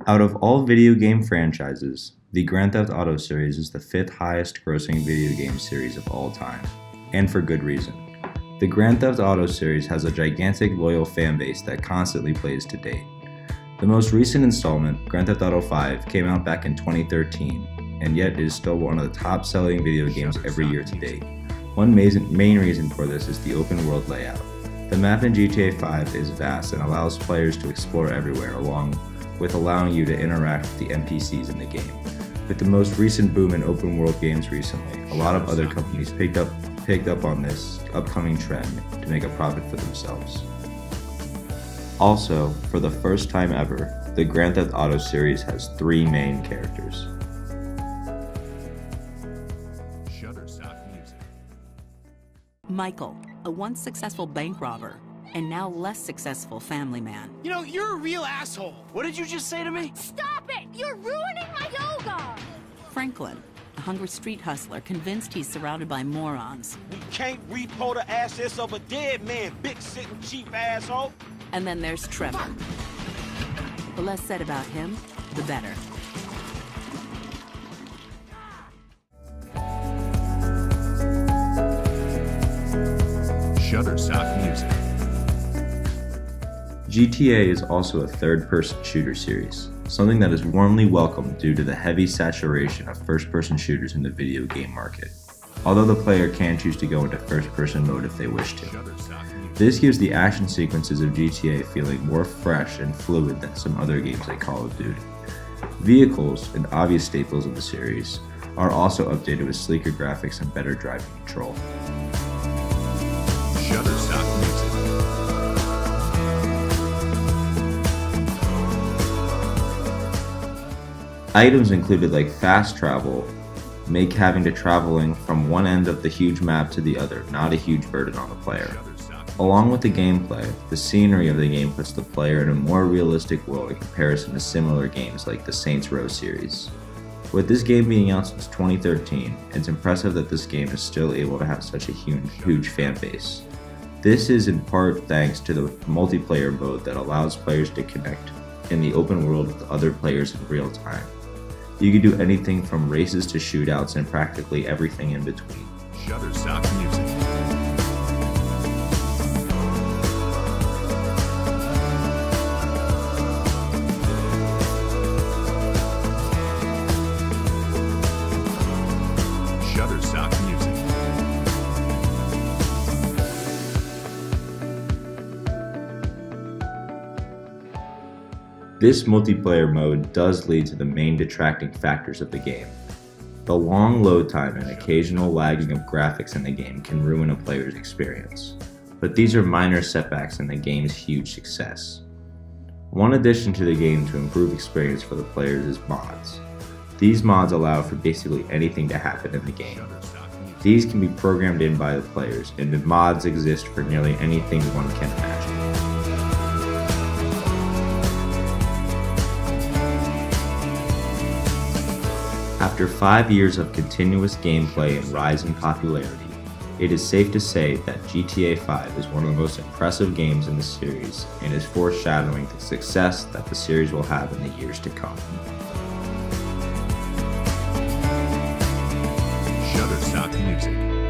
Out of all video game franchises, the Grand Theft Auto series is the fifth highest grossing video game series of all time, and for good reason. The Grand Theft Auto series has a gigantic loyal fanbase that constantly plays to date. The most recent installment, Grand Theft Auto 5, came out back in 2013, and yet is still one of the top selling video games every year to date. One main reason for this is the open world layout. The map in GTA 5 is vast and allows players to explore everywhere, along with allowing you to interact with the NPCs in the game. With the most recent boom in open world games recently, a lot of other companies picked up on this upcoming trend to make a profit for themselves. Also, for the first time ever, the Grand Theft Auto series has three main characters. Michael, a once successful bank robber, and now less successful family man. You know, you're a real asshole. What did you just say to me? Stop it! You're ruining my yoga! Franklin, a hungry street hustler convinced he's surrounded by morons. We can't repo the assets of a dead man, big sitting cheap asshole. And then there's Trevor. The less said about him, the better. Shutterstock Music. GTA is also a third-person shooter series, something that is warmly welcomed due to the heavy saturation of first-person shooters in the video game market, although the player can choose to go into first-person mode if they wish to. This gives the action sequences of GTA feeling more fresh and fluid than some other games like Call of Duty. Vehicles, an obvious staples of the series, are also updated with sleeker graphics and better driving control. Shutterstock Music. Items included like fast travel make having to traveling from one end of the huge map to the other not a huge burden on the player. Along with the gameplay, the scenery of the game puts the player in a more realistic world in comparison to similar games like the Saints Row series. With this game being out since 2013, it's impressive that this game is still able to have such a huge fan base. This is in part thanks to the multiplayer mode that allows players to connect in the open world with other players in real time. You can do anything from races to shootouts and practically everything in between. Shutterstock Music. Shutterstock Music. This multiplayer mode does lead to the main detracting factors of the game. The long load time and occasional lagging of graphics in the game can ruin a player's experience, but these are minor setbacks in the game's huge success. One addition to the game to improve experience for the players is mods. These mods allow for basically anything to happen in the game. These can be programmed in by the players, and the mods exist for nearly anything one can imagine. After 5 years of continuous gameplay and rise in popularity, it is safe to say that GTA 5 is one of the most impressive games in the series and is foreshadowing the success that the series will have in the years to come. Shutterstock Music.